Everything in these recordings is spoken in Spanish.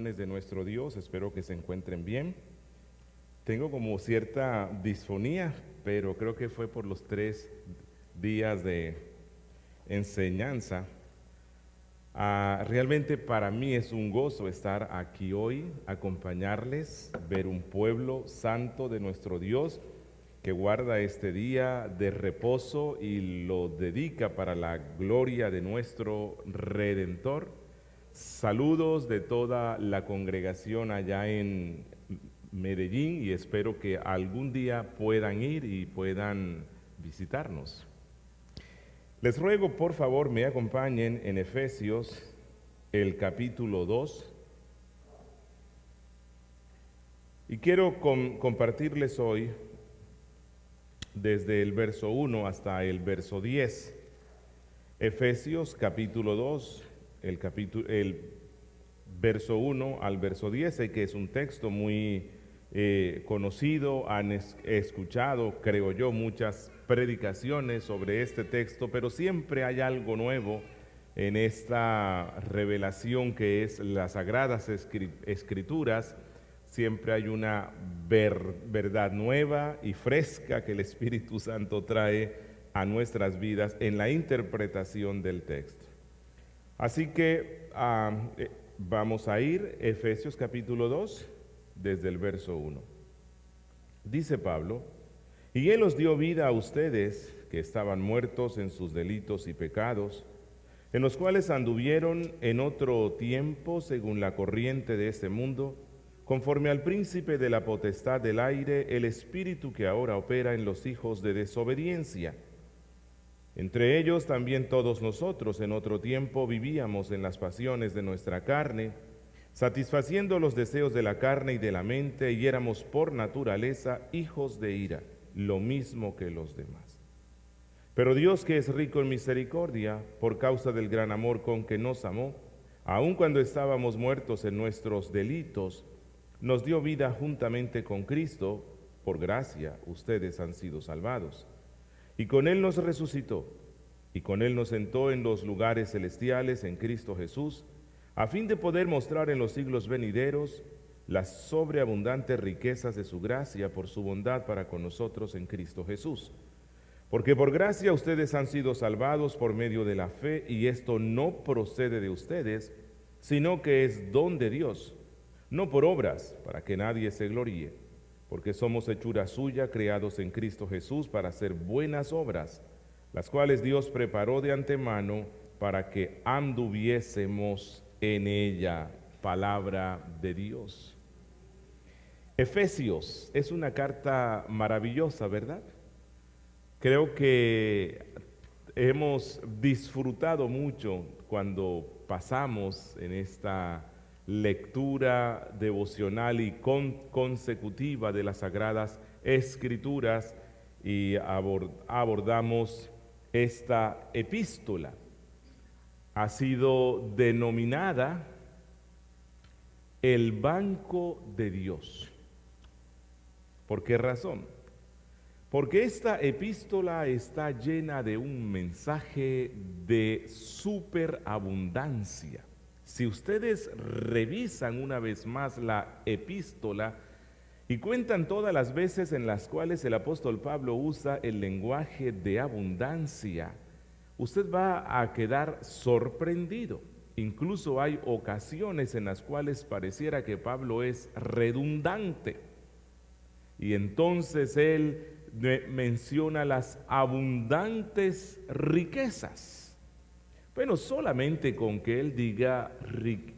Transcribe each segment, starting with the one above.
bendiciones de nuestro Dios, espero que se encuentren bien. Tengo como cierta disfonía, pero creo que fue por los 3 días de enseñanza. Realmente para mí es un gozo estar aquí hoy, acompañarles, ver un pueblo santo de nuestro Dios que guarda este día de reposo y lo dedica para la gloria de nuestro Redentor. Saludos de toda la congregación allá en Medellín y espero que algún día puedan ir y puedan visitarnos. Les ruego por favor me acompañen en Efesios, el capítulo 2. Y quiero compartirles hoy desde el verso 1 hasta el verso 10. Efesios capítulo 2, el verso 1 al verso 10, sé que es un texto muy conocido, han escuchado, creo yo, muchas predicaciones sobre este texto, pero siempre hay algo nuevo en esta revelación que es las Sagradas Escrituras. Siempre hay una verdad nueva y fresca que el Espíritu Santo trae a nuestras vidas en la interpretación del texto. Así que vamos a ir Efesios capítulo 2 desde el verso 1. Dice Pablo: y Él os dio vida a ustedes que estaban muertos en sus delitos y pecados, en los cuales anduvieron en otro tiempo según la corriente de este mundo, conforme al príncipe de la potestad del aire, el espíritu que ahora opera en los hijos de desobediencia. Entre ellos también todos nosotros en otro tiempo vivíamos en las pasiones de nuestra carne, satisfaciendo los deseos de la carne y de la mente, y éramos por naturaleza hijos de ira, lo mismo que los demás. Pero Dios, que es rico en misericordia, por causa del gran amor con que nos amó, aun cuando estábamos muertos en nuestros delitos, nos dio vida juntamente con Cristo. Por gracia ustedes han sido salvados. Y con Él nos resucitó, y con Él nos sentó en los lugares celestiales en Cristo Jesús, a fin de poder mostrar en los siglos venideros las sobreabundantes riquezas de su gracia por su bondad para con nosotros en Cristo Jesús. Porque por gracia ustedes han sido salvados por medio de la fe, y esto no procede de ustedes, sino que es don de Dios, no por obras, para que nadie se gloríe, porque somos hechura suya, creados en Cristo Jesús para hacer buenas obras, las cuales Dios preparó de antemano para que anduviésemos en ella. Palabra de Dios. Efesios es una carta maravillosa, ¿verdad? Creo que hemos disfrutado mucho cuando pasamos en esta lectura devocional y consecutiva de las Sagradas Escrituras y abordamos esta epístola. Ha sido denominada el banco de Dios. ¿Por qué razón? Porque esta epístola está llena de un mensaje de superabundancia. Si ustedes revisan una vez más la epístola y cuentan todas las veces en las cuales el apóstol Pablo usa el lenguaje de abundancia, usted va a quedar sorprendido. Incluso hay ocasiones en las cuales pareciera que Pablo es redundante. Y entonces él menciona las abundantes riquezas. Bueno, solamente con que él diga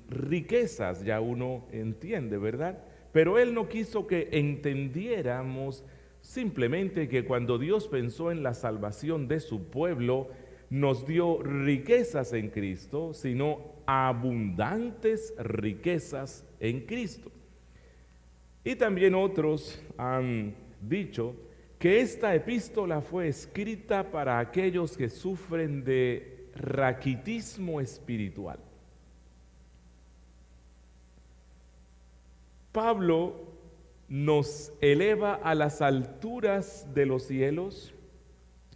riquezas ya uno entiende, ¿verdad? Pero él no quiso que entendiéramos simplemente que cuando Dios pensó en la salvación de su pueblo, nos dio riquezas en Cristo, sino abundantes riquezas en Cristo. Y también otros han dicho que esta epístola fue escrita para aquellos que sufren de raquitismo espiritual. Pablo nos eleva a las alturas de los cielos,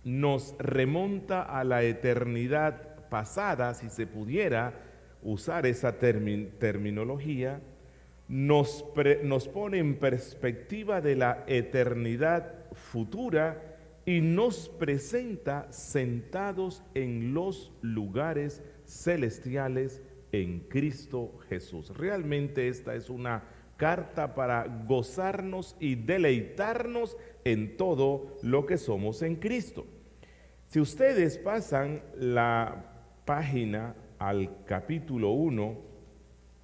nos remonta a la eternidad pasada, si se pudiera usar esa terminología, nos pone en perspectiva de la eternidad futura y nos presenta sentados en los lugares celestiales en Cristo Jesús. Realmente esta es una carta para gozarnos y deleitarnos en todo lo que somos en Cristo. Si ustedes pasan la página al capítulo 1,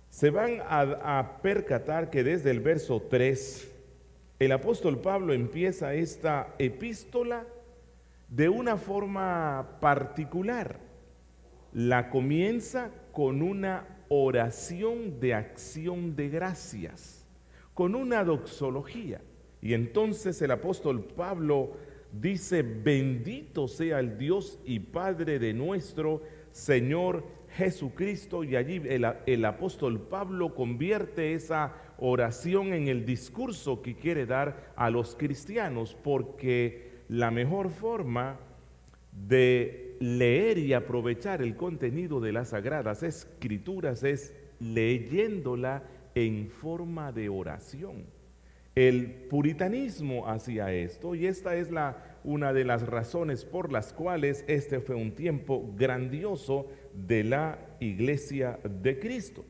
se van a percatar que desde el verso 3, el apóstol Pablo empieza esta epístola de una forma particular. La comienza con una oración de acción de gracias, con una doxología. Y entonces el apóstol Pablo dice: bendito sea el Dios y Padre de nuestro Señor Jesucristo. Y allí el apóstol Pablo convierte esa oración en el discurso que quiere dar a los cristianos, porque la mejor forma de leer y aprovechar el contenido de las Sagradas Escrituras es leyéndola en forma de oración. El puritanismo hacía esto, y esta es una de las razones por las cuales este fue un tiempo grandioso de la Iglesia de Cristo.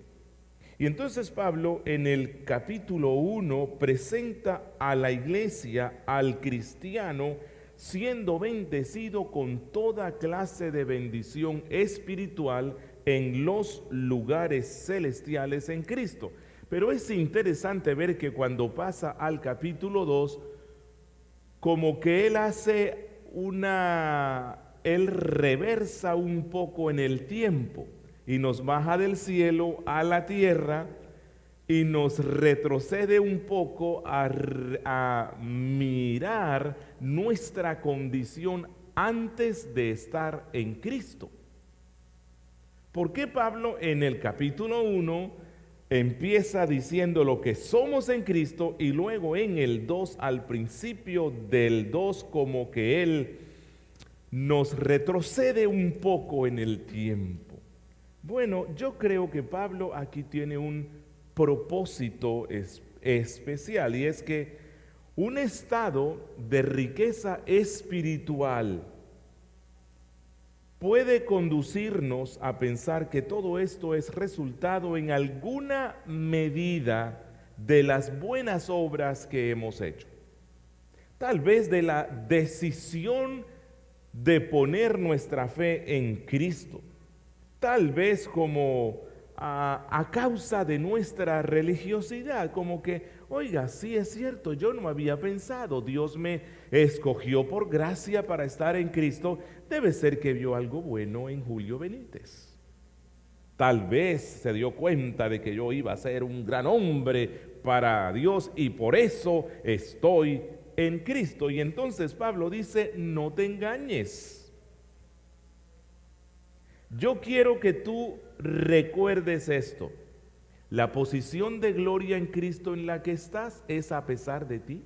Y entonces Pablo en el capítulo 1 presenta a la iglesia, al cristiano, siendo bendecido con toda clase de bendición espiritual en los lugares celestiales en Cristo. Pero es interesante ver que cuando pasa al capítulo 2, como que él reversa un poco en el tiempo y nos baja del cielo a la tierra y nos retrocede un poco a mirar nuestra condición antes de estar en Cristo. ¿Por qué Pablo en el capítulo 1 empieza diciendo lo que somos en Cristo y luego en el 2, al principio del 2, como que él nos retrocede un poco en el tiempo? Bueno, yo creo que Pablo aquí tiene un propósito especial, y es que un estado de riqueza espiritual puede conducirnos a pensar que todo esto es resultado en alguna medida de las buenas obras que hemos hecho. Tal vez de la decisión de poner nuestra fe en Cristo. Tal vez como a causa de nuestra religiosidad, como que, oiga, sí es cierto, yo no había pensado, Dios me escogió por gracia para estar en Cristo, debe ser que vio algo bueno en Julio Benítez. Tal vez se dio cuenta de que yo iba a ser un gran hombre para Dios y por eso estoy en Cristo. Y entonces Pablo dice: no te engañes. Yo quiero que tú recuerdes esto. La posición de gloria en Cristo en la que estás es a pesar de ti.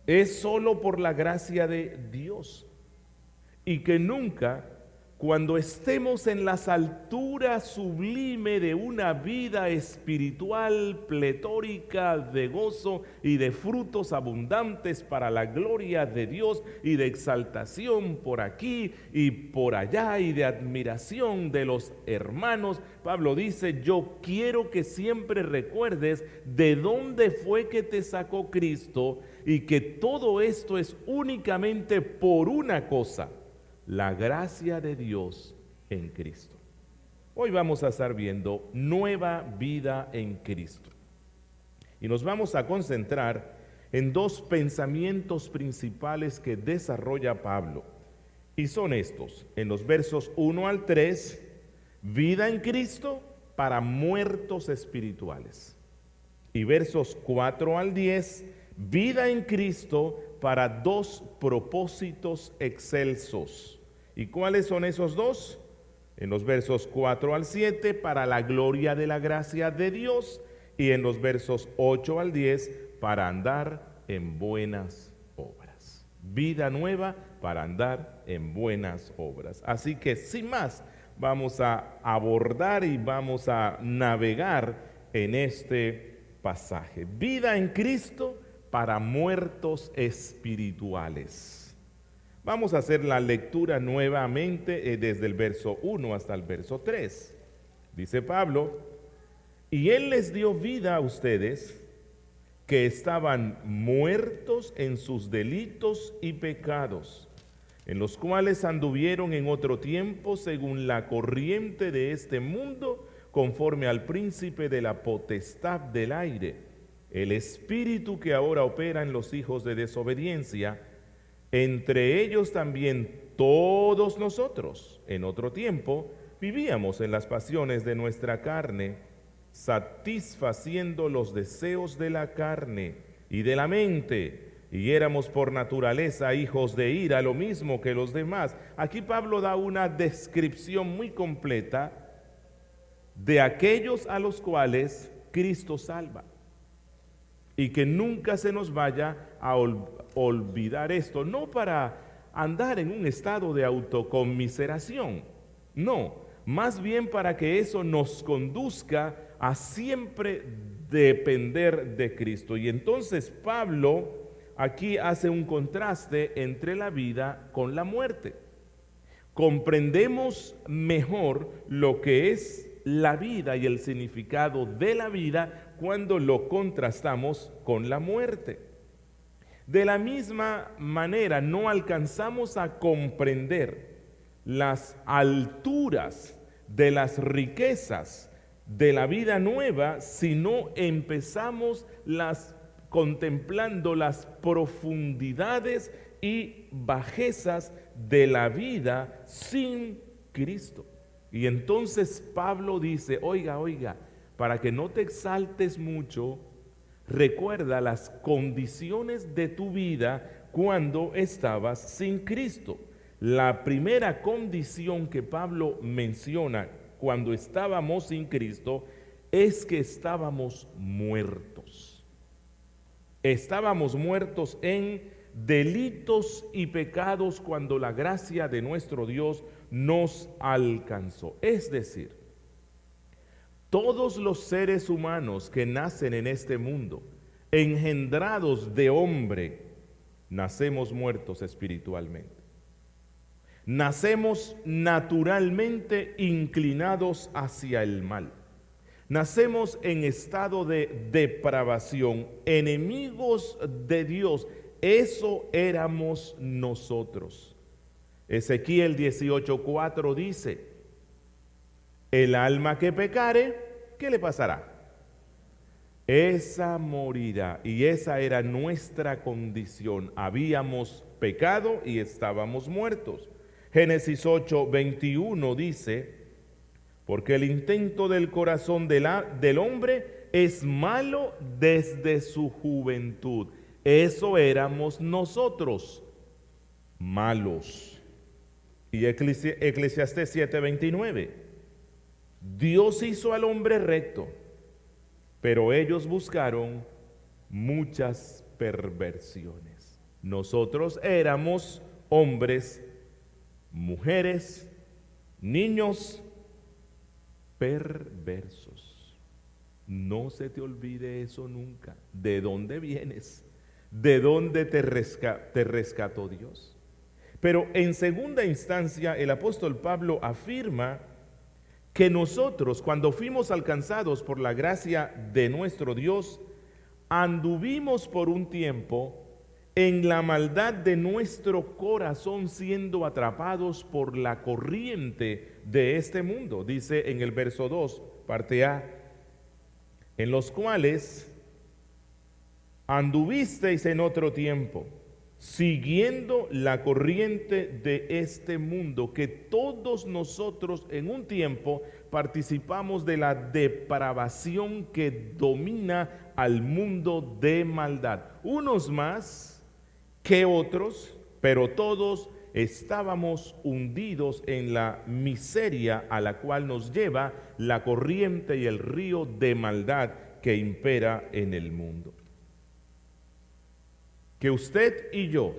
Es solo por la gracia de Dios. Y que nunca, cuando estemos en las alturas sublime de una vida espiritual pletórica de gozo y de frutos abundantes para la gloria de Dios y de exaltación por aquí y por allá y de admiración de los hermanos, Pablo dice: yo quiero que siempre recuerdes de dónde fue que te sacó Cristo y que todo esto es únicamente por una cosa: la gracia de Dios en Cristo. Hoy vamos a estar viendo nueva vida en Cristo. Y nos vamos a concentrar en dos pensamientos principales que desarrolla Pablo. Y son estos: en los versos 1 al 3, vida en Cristo para muertos espirituales. Y versos 4 al 10, vida en Cristo para dos propósitos excelsos. ¿Y cuáles son esos dos? En los versos 4 al 7, para la gloria de la gracia de Dios, y en los versos 8 al 10, para andar en buenas obras. Vida nueva para andar en buenas obras. Así que sin más, vamos a abordar y vamos a navegar en este pasaje. Vida en Cristo para muertos espirituales. Vamos a hacer la lectura nuevamente desde el verso 1 hasta el verso 3. Dice Pablo: y Él les dio vida a ustedes que estaban muertos en sus delitos y pecados, en los cuales anduvieron en otro tiempo según la corriente de este mundo, conforme al príncipe de la potestad del aire, el espíritu que ahora opera en los hijos de desobediencia. Entre ellos también todos nosotros, en otro tiempo, vivíamos en las pasiones de nuestra carne, satisfaciendo los deseos de la carne y de la mente, y éramos por naturaleza hijos de ira, lo mismo que los demás. Aquí Pablo da una descripción muy completa de aquellos a los cuales Cristo salva, y que nunca se nos vaya a olvidar esto, no para andar en un estado de autoconmiseración, no, más bien para que eso nos conduzca a siempre depender de Cristo. Y entonces Pablo aquí hace un contraste entre la vida con la muerte. Comprendemos mejor lo que es la vida y el significado de la vida cuando lo contrastamos con la muerte. De la misma manera, no alcanzamos a comprender las alturas de las riquezas de la vida nueva si no empezamos contemplando las profundidades y bajezas de la vida sin Cristo. Y entonces Pablo dice: oiga, para que no te exaltes mucho, recuerda las condiciones de tu vida cuando estabas sin Cristo. La primera condición que Pablo menciona cuando estábamos sin Cristo es que estábamos muertos. Estábamos muertos en delitos y pecados cuando la gracia de nuestro Dios nos alcanzó. Es decir, todos los seres humanos que nacen en este mundo, engendrados de hombre, nacemos muertos espiritualmente. Nacemos naturalmente inclinados hacia el mal. Nacemos en estado de depravación, enemigos de Dios. Eso éramos nosotros. Ezequiel 18:4 dice: el alma que pecare, ¿qué le pasará? Esa morirá. Y esa era nuestra condición. Habíamos pecado y estábamos muertos. Génesis 8:21 dice: porque el intento del corazón del hombre es malo desde su juventud. Eso éramos nosotros, malos. Y Eclesiastés 7:29: Dios hizo al hombre recto, pero ellos buscaron muchas perversiones. Nosotros éramos hombres, mujeres, niños perversos. No se te olvide eso nunca. ¿De dónde vienes? ¿De dónde te rescató Dios? Pero en segunda instancia, el apóstol Pablo afirma que nosotros, cuando fuimos alcanzados por la gracia de nuestro Dios, anduvimos por un tiempo en la maldad de nuestro corazón, siendo atrapados por la corriente de este mundo. Dice en el verso 2, parte A: en los cuales anduvisteis en otro tiempo, siguiendo la corriente de este mundo, que todos nosotros en un tiempo participamos de la depravación que domina al mundo de maldad. Unos más que otros, pero todos estábamos hundidos en la miseria a la cual nos lleva la corriente y el río de maldad que impera en el mundo. Que usted y yo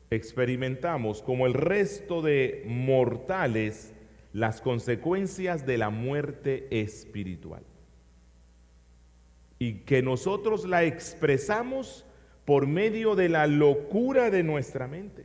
experimentamos, como el resto de mortales, las consecuencias de la muerte espiritual. y que nosotros la expresamos por medio de la locura de nuestra mente.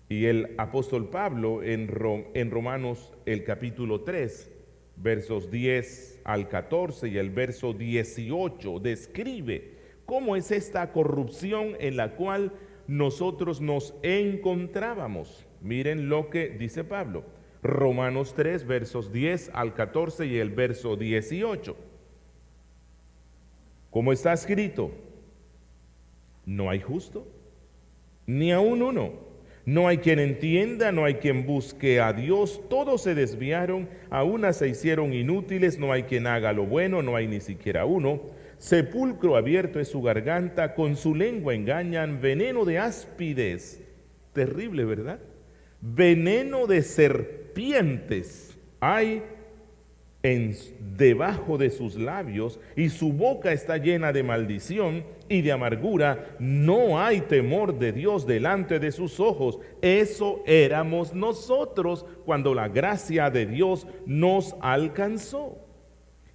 Y el apóstol Pablo en Romanos el capítulo 3, versos 10 al 14 y el verso 18 describe cómo es esta corrupción en la cual nosotros nos encontrábamos. Miren lo que dice Pablo. Romanos 3, versos 10 al 14 y el verso 18. Como está escrito, no hay justo, ni aun uno. No hay quien entienda, no hay quien busque a Dios. Todos se desviaron, a unas se hicieron inútiles. No hay quien haga lo bueno, no hay ni siquiera uno. Sepulcro abierto es su garganta, con su lengua engañan. Veneno de áspides, terrible, ¿verdad? Veneno de serpientes hay debajo de sus labios, y su boca está llena de maldición y de amargura. No hay temor de Dios delante de sus ojos. Eso éramos nosotros cuando la gracia de Dios nos alcanzó.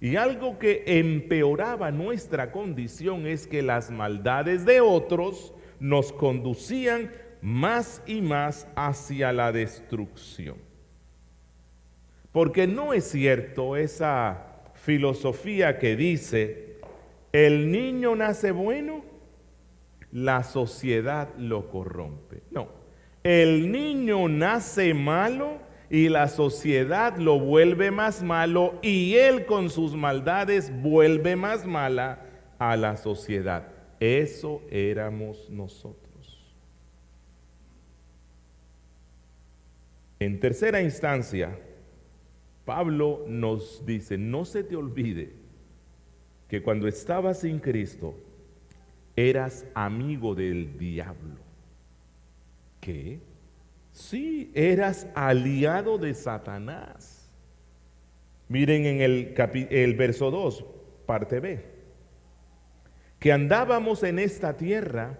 Y algo que empeoraba nuestra condición es que las maldades de otros nos conducían más y más hacia la destrucción. Porque no es cierto esa filosofía que dice, el niño nace bueno, la sociedad lo corrompe. No, el niño nace malo y la sociedad lo vuelve más malo, y él con sus maldades vuelve más mala a la sociedad. Eso éramos nosotros. En tercera instancia, Pablo nos dice, no se te olvide que cuando estabas sin Cristo, eras amigo del diablo. ¿Qué? Sí, eras aliado de Satanás. Miren en el verso 2, parte B, que andábamos en esta tierra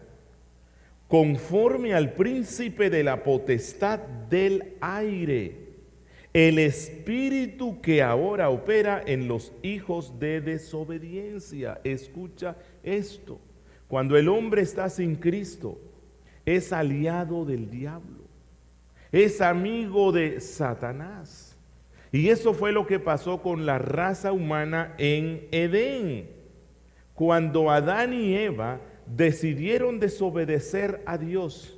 conforme al príncipe de la potestad del aire, el espíritu que ahora opera en los hijos de desobediencia. Escucha esto. Cuando el hombre está sin Cristo, es aliado del diablo, es amigo de Satanás. Y eso fue lo que pasó con la raza humana en Edén. Cuando Adán y Eva decidieron desobedecer a Dios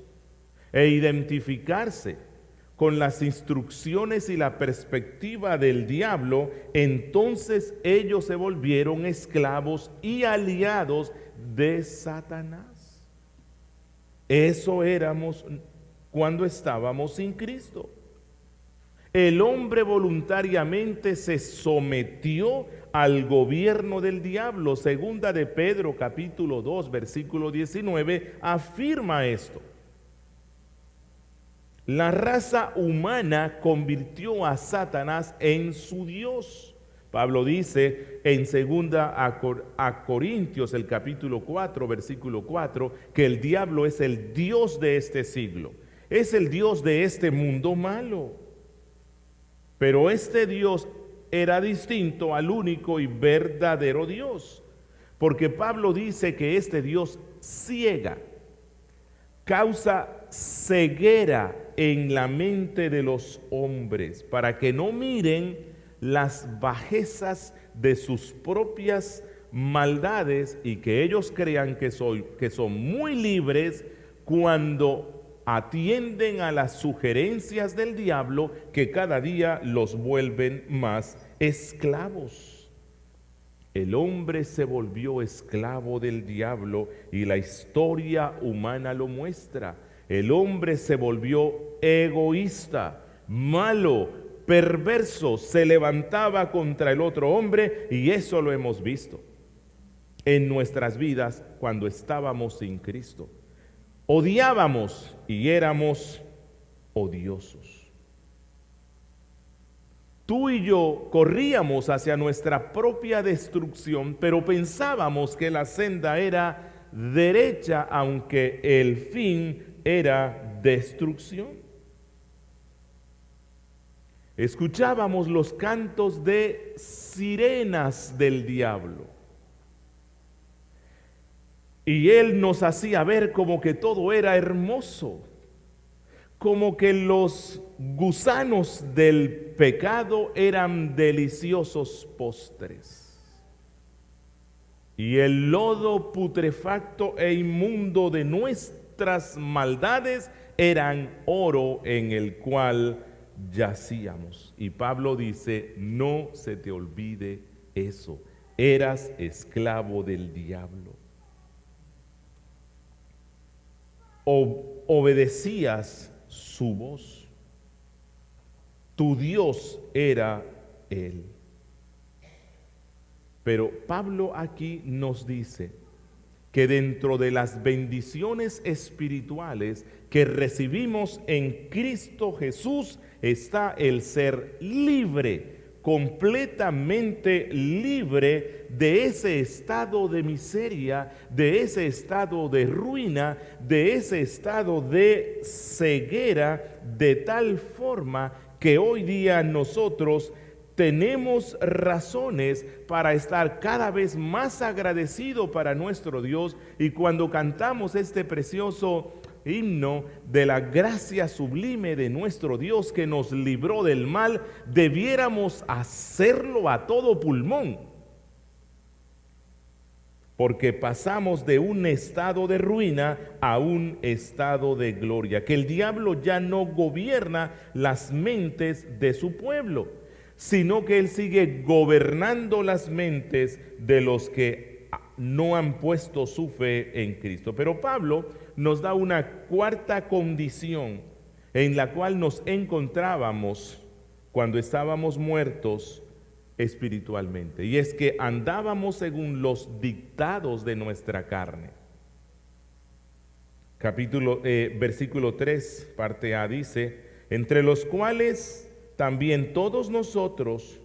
e identificarse con las instrucciones y la perspectiva del diablo, entonces ellos se volvieron esclavos y aliados de Satanás. Eso éramos cuando estábamos sin Cristo. El hombre voluntariamente se sometió al gobierno del diablo. Segunda de Pedro, capítulo 2, versículo 19, afirma esto. La raza humana convirtió a Satanás en su Dios. Pablo dice en segunda a Corintios, el capítulo 4, versículo 4, que el diablo es el Dios de este siglo. Es el Dios de este mundo malo. Pero este Dios era distinto al único y verdadero Dios. Porque Pablo dice que este Dios ciega, causa ceguera en la mente de los hombres, para que no miren las bajezas de sus propias maldades y que ellos crean que son muy libres cuando atienden a las sugerencias del diablo, que cada día los vuelven más esclavos. El hombre se volvió esclavo del diablo y la historia humana lo muestra. El hombre se volvió egoísta, malo, perverso, se levantaba contra el otro hombre, y eso lo hemos visto en nuestras vidas cuando estábamos sin Cristo. Odiábamos y éramos odiosos. Tú y yo corríamos hacia nuestra propia destrucción, pero pensábamos que la senda era derecha, aunque el fin era destrucción. Escuchábamos los cantos de sirenas del diablo. Y Él nos hacía ver como que todo era hermoso, como que los gusanos del pecado eran deliciosos postres. Y el lodo putrefacto e inmundo de nuestras maldades eran oro en el cual yacíamos. Y Pablo dice, no se te olvide eso, eras esclavo del diablo. Obedecías su voz. Tu Dios era Él. Pero Pablo aquí nos dice que dentro de las bendiciones espirituales que recibimos en Cristo Jesús está el ser libre, completamente libre de ese estado de miseria, de ese estado de ruina, de ese estado de ceguera, de tal forma que hoy día nosotros tenemos razones para estar cada vez más agradecidos para nuestro Dios, y cuando cantamos este precioso himno de la gracia sublime de nuestro Dios que nos libró del mal, debiéramos hacerlo a todo pulmón, porque pasamos de un estado de ruina a un estado de gloria, que el diablo ya no gobierna las mentes de su pueblo, sino que Él sigue gobernando las mentes de los que no han puesto su fe en Cristo. Pero Pablo nos da una cuarta condición en la cual nos encontrábamos cuando estábamos muertos espiritualmente, y es que andábamos según los dictados de nuestra carne. Versículo 3, parte A, dice, entre los cuales también todos nosotros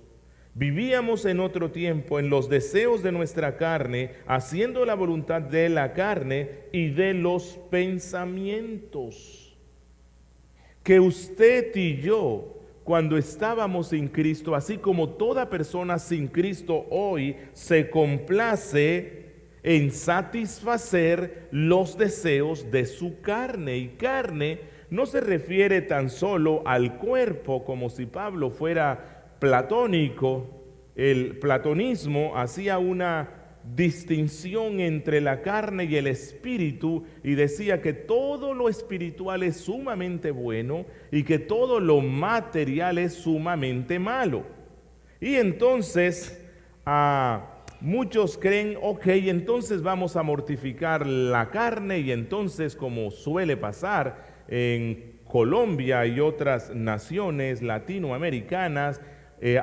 vivíamos en otro tiempo en los deseos de nuestra carne, haciendo la voluntad de la carne y de los pensamientos. Que usted y yo, cuando estábamos sin Cristo, así como toda persona sin Cristo hoy, se complace en satisfacer los deseos de su carne. Y carne no se refiere tan solo al cuerpo, como si Pablo fuera platónico. El platonismo hacía una distinción entre la carne y el espíritu y decía que todo lo espiritual es sumamente bueno y que todo lo material es sumamente malo. Y entonces muchos creen, ok, entonces vamos a mortificar la carne, y entonces, como suele pasar en Colombia y otras naciones latinoamericanas,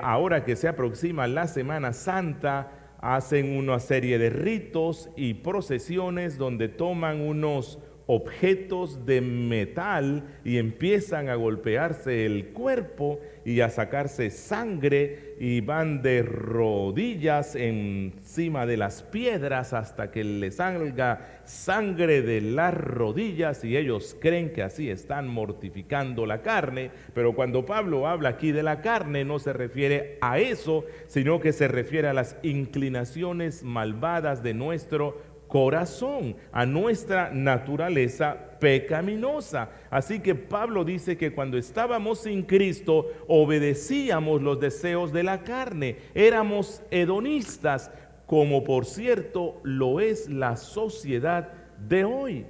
ahora que se aproxima la Semana Santa, hacen una serie de ritos y procesiones donde toman unos objetos de metal y empiezan a golpearse el cuerpo y a sacarse sangre, y van de rodillas encima de las piedras hasta que les salga sangre de las rodillas, y ellos creen que así están mortificando la carne. Pero cuando Pablo habla aquí de la carne, no se refiere a eso, sino que se refiere a las inclinaciones malvadas de nuestro corazón, a nuestra naturaleza pecaminosa. Así que Pablo dice que cuando estábamos sin Cristo, obedecíamos los deseos de la carne, éramos hedonistas, como por cierto lo es la sociedad de hoy,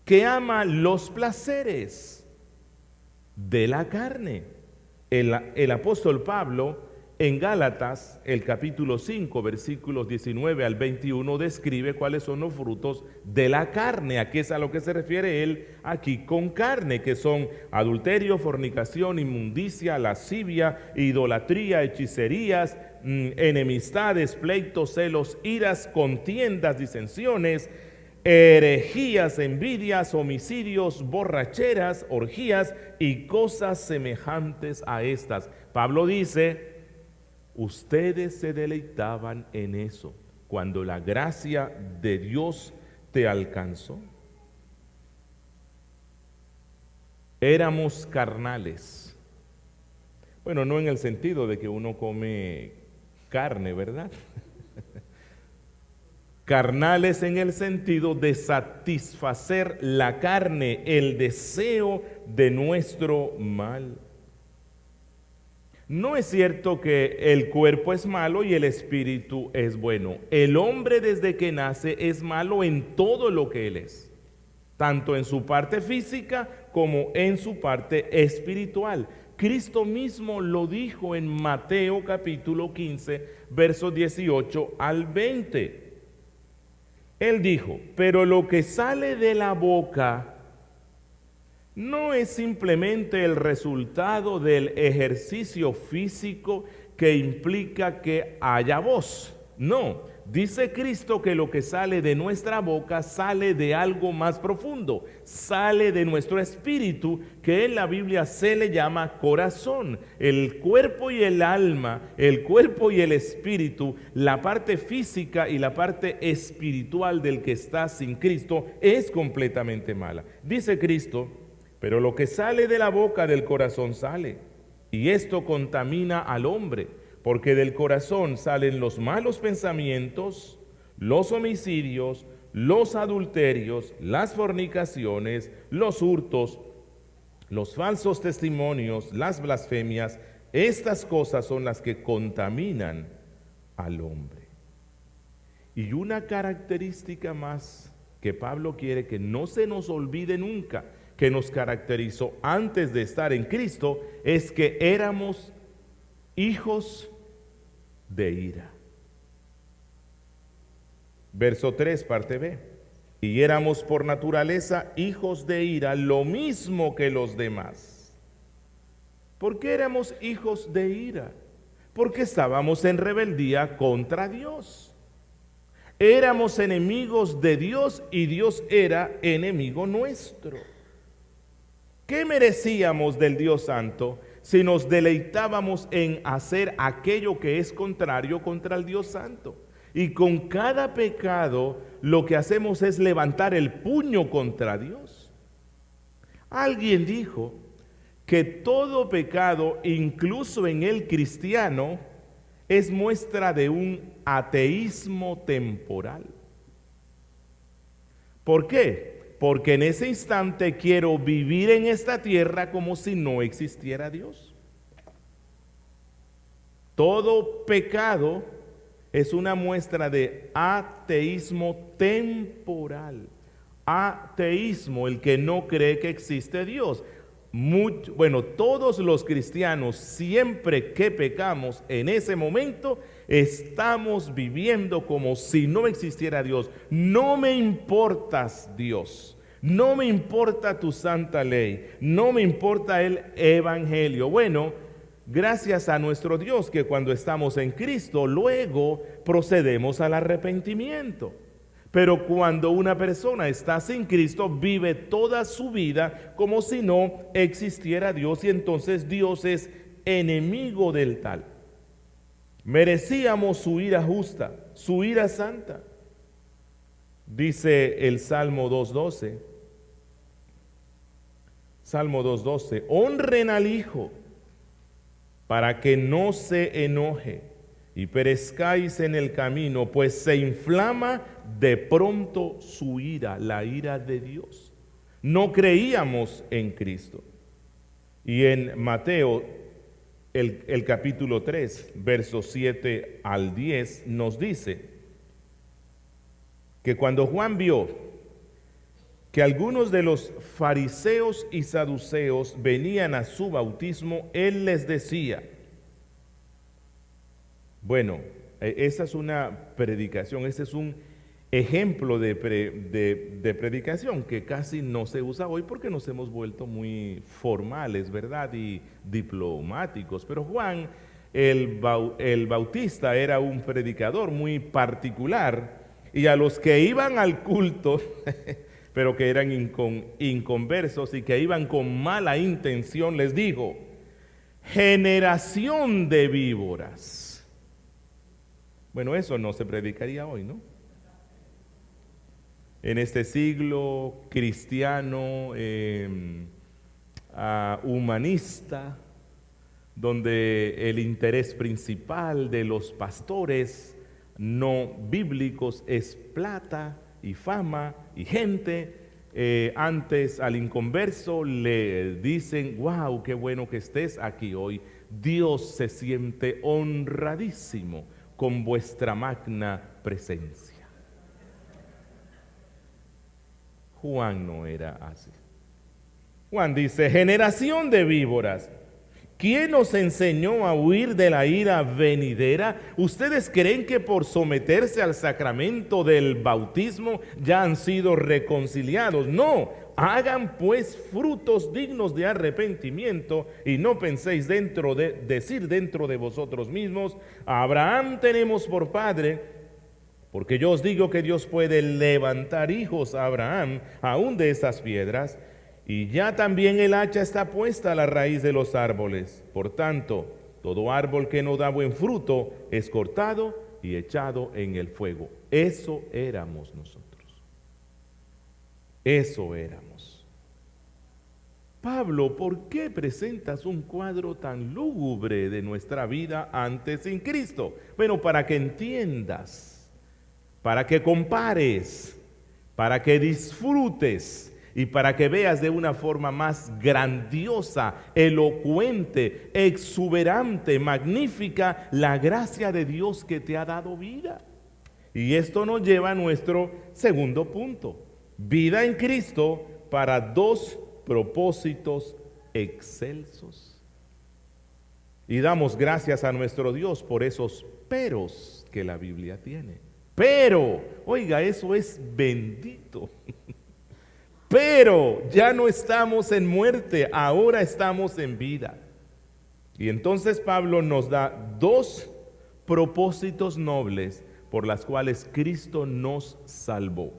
que ama los placeres de la carne. El apóstol Pablo, en Gálatas, el capítulo 5, versículos 19 al 21, describe cuáles son los frutos de la carne. ¿A qué es a lo que se refiere él aquí con carne? Que son adulterio, fornicación, inmundicia, lascivia, idolatría, hechicerías, enemistades, pleitos, celos, iras, contiendas, disensiones, herejías, envidias, homicidios, borracheras, orgías y cosas semejantes a estas. Pablo dice, ustedes se deleitaban en eso cuando la gracia de Dios te alcanzó. Éramos carnales. Bueno, no en el sentido de que uno come carne, ¿verdad? Carnales en el sentido de satisfacer la carne, el deseo de nuestro mal. No es cierto que el cuerpo es malo y el espíritu es bueno. El hombre desde que nace es malo en todo lo que él es, tanto en su parte física como en su parte espiritual. Cristo mismo lo dijo en Mateo capítulo 15, versos 18 al 20. Él dijo, pero lo que sale de la boca no es simplemente el resultado del ejercicio físico que implica que haya voz. No, dice Cristo que lo que sale de nuestra boca sale de algo más profundo, sale de nuestro espíritu, que en la Biblia se le llama corazón. El cuerpo y el alma, el cuerpo y el espíritu, la parte física y la parte espiritual del que está sin Cristo es completamente mala. Dice Cristo, pero lo que sale de la boca del corazón sale, y esto contamina al hombre, porque del corazón salen los malos pensamientos, los homicidios, los adulterios, las fornicaciones, los hurtos, los falsos testimonios, las blasfemias. Estas cosas son las que contaminan al hombre. Y una característica más que Pablo quiere que no se nos olvide nunca, que nos caracterizó antes de estar en Cristo, es que éramos hijos de ira. Verso 3, parte B. Y éramos por naturaleza hijos de ira, lo mismo que los demás. ¿Por qué éramos hijos de ira? Porque estábamos en rebeldía contra Dios. Éramos enemigos de Dios y Dios era enemigo nuestro. ¿Qué merecíamos del Dios Santo si nos deleitábamos en hacer aquello que es contrario contra el Dios Santo? Y con cada pecado lo que hacemos es levantar el puño contra Dios. Alguien dijo que todo pecado, incluso en el cristiano, es muestra de un ateísmo temporal. ¿Por qué? Porque en ese instante quiero vivir en esta tierra como si no existiera Dios. Todo pecado es una muestra de ateísmo temporal. Ateísmo, el que no cree que existe Dios. Todos los cristianos, siempre que pecamos, en ese momento estamos viviendo como si no existiera Dios. No me importas, Dios. No me importa tu santa ley. No me importa el evangelio. Bueno, gracias a nuestro Dios que cuando estamos en Cristo, luego procedemos al arrepentimiento. Pero cuando una persona está sin Cristo, vive toda su vida como si no existiera Dios, y entonces Dios es enemigo del tal. Merecíamos su ira justa, su ira santa. Dice el Salmo 2:12. Salmo 2:12. Honren al Hijo para que no se enoje y perezcáis en el camino, pues se inflama de pronto su ira, la ira de Dios. No creíamos en Cristo. Y en Mateo, el capítulo 3, versos 7 al 10, nos dice que cuando Juan vio que algunos de los fariseos y saduceos venían a su bautismo, él les decía, bueno, esa es una predicación, ese es un ejemplo de predicación que casi no se usa hoy porque nos hemos vuelto muy formales, ¿verdad? Y diplomáticos. Pero Juan, el Bautista, era un predicador muy particular, y a los que iban al culto, pero que eran inconversos y que iban con mala intención, les dijo, generación de víboras. Bueno, eso no se predicaría hoy, ¿no? En este siglo cristiano, humanista, donde el interés principal de los pastores no bíblicos es plata y fama y gente. Antes al inconverso le dicen, wow, qué bueno que estés aquí hoy. Dios se siente honradísimo con vuestra magna presencia. Juan no era así. Juan dice, generación de víboras, ¿quién os enseñó a huir de la ira venidera? ¿Ustedes creen que por someterse al sacramento del bautismo ya han sido reconciliados? No, hagan pues frutos dignos de arrepentimiento y no penséis decir dentro de vosotros mismos, a Abraham tenemos por padre, porque yo os digo que Dios puede levantar hijos a Abraham aún de esas piedras. Y ya también el hacha está puesta a la raíz de los árboles. Por tanto, todo árbol que no da buen fruto es cortado y echado en el fuego. Eso éramos nosotros. Eso éramos. Pablo, ¿por qué presentas un cuadro tan lúgubre de nuestra vida antes sin Cristo? Bueno, para que entiendas, para que compares, para que disfrutes y para que veas de una forma más grandiosa, elocuente, exuberante, magnífica la gracia de Dios que te ha dado vida. Y esto nos lleva a nuestro segundo punto. Vida en Cristo para dos propósitos excelsos. Y damos gracias a nuestro Dios por esos peros que la Biblia tiene. Pero, oiga, eso es bendito. Pero ya no estamos en muerte, ahora estamos en vida. Y entonces Pablo nos da dos propósitos nobles por las cuales Cristo nos salvó.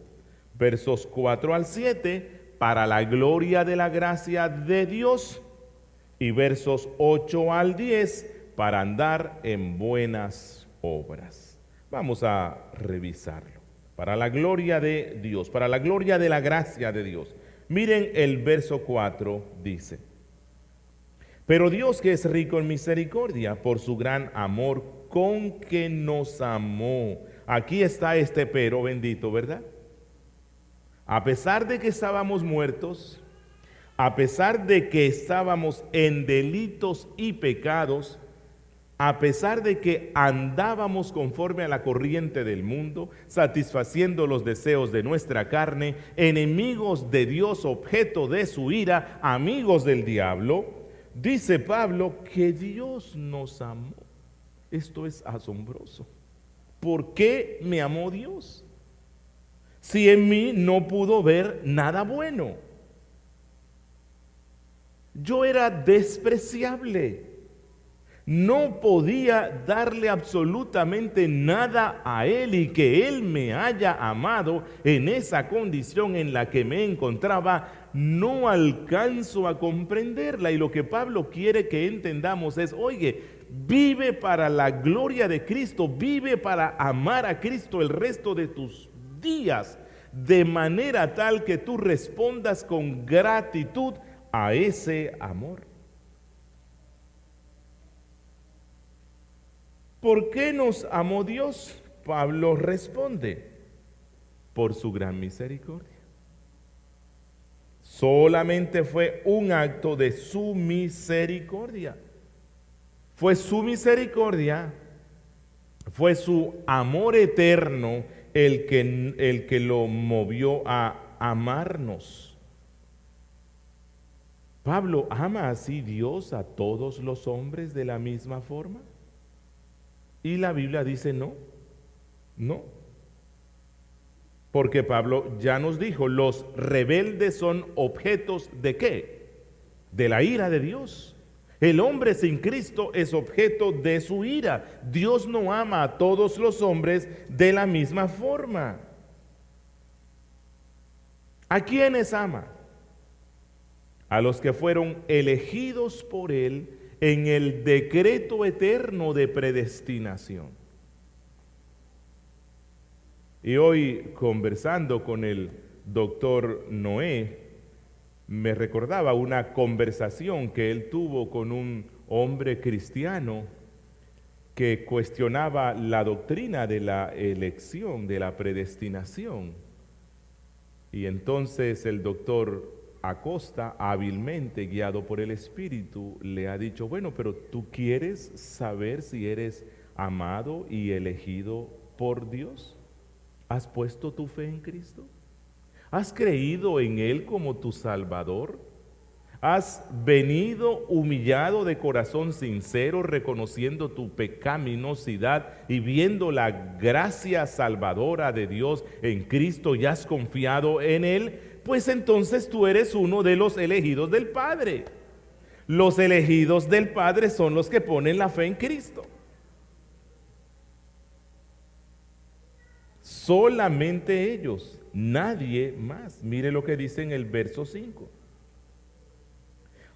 Versos 4 al 7, para la gloria de la gracia de Dios. Y versos 8 al 10, para andar en buenas obras. Vamos a revisarlo. Para la gloria de Dios, para la gloria de la gracia de Dios. Miren el verso 4, dice, pero Dios, que es rico en misericordia, por su gran amor con que nos amó. Aquí está este pero bendito, ¿verdad? A pesar de que estábamos muertos, a pesar de que estábamos en delitos y pecados, a pesar de que andábamos conforme a la corriente del mundo, satisfaciendo los deseos de nuestra carne, enemigos de Dios, objeto de su ira, amigos del diablo, dice Pablo que Dios nos amó. Esto es asombroso. ¿Por qué me amó Dios? Si en mí no pudo ver nada bueno. Yo era despreciable. No podía darle absolutamente nada a Él, y que Él me haya amado en esa condición en la que me encontraba, no alcanzo a comprenderla. Y lo que Pablo quiere que entendamos es, oye, vive para la gloria de Cristo, vive para amar a Cristo el resto de tus días, de manera tal que tú respondas con gratitud a ese amor. ¿Por qué nos amó Dios? Pablo responde, por su gran misericordia. Solamente fue un acto de su misericordia. Fue su misericordia, fue su amor eterno el que lo movió a amarnos. Pablo, ¿ama así Dios a todos los hombres de la misma forma? Y la Biblia dice no, no. Porque Pablo ya nos dijo, los rebeldes son objetos ¿de qué? De la ira de Dios. El hombre sin Cristo es objeto de su ira. Dios no ama a todos los hombres de la misma forma. ¿A quiénes ama? A los que fueron elegidos por Él en el decreto eterno de predestinación. Y hoy, conversando con el doctor Noé, me recordaba una conversación que él tuvo con un hombre cristiano que cuestionaba la doctrina de la elección, de la predestinación. Y entonces el doctor Acosta, hábilmente guiado por el Espíritu, le ha dicho, bueno, pero ¿tú quieres saber si eres amado y elegido por Dios? ¿Has puesto tu fe en Cristo? ¿Has creído en Él como tu Salvador? ¿Has venido humillado de corazón sincero, reconociendo tu pecaminosidad y viendo la gracia salvadora de Dios en Cristo y has confiado en Él? Pues entonces tú eres uno de los elegidos del Padre. Los elegidos del Padre son los que ponen la fe en Cristo. Solamente ellos, nadie más. Mire lo que dice en el verso 5.